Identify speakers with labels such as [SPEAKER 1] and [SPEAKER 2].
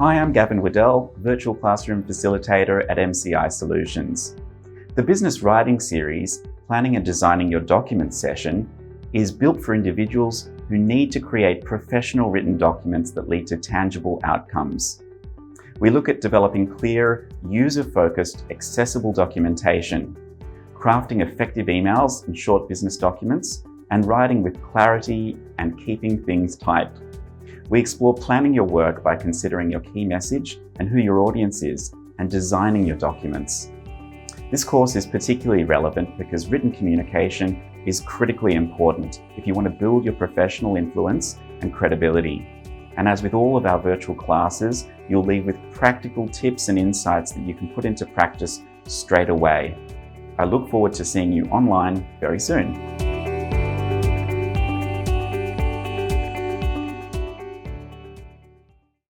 [SPEAKER 1] Hi, I'm Gavin Waddell, Virtual Classroom Facilitator at MCI Solutions. The Business Writing Series, Planning and Designing Your Document session, is built for individuals who need to create professional written documents that lead to tangible outcomes. We look at developing clear, user-focused, accessible documentation, crafting effective emails and short business documents, and writing with clarity and keeping things tight. We explore planning your work by considering your key message and who your audience is, and designing your documents. This course is particularly relevant because written communication is critically important if you want to build your professional influence and credibility. And as with all of our virtual classes, you'll leave with practical tips and insights that you can put into practice straight away. I look forward to seeing you online very soon.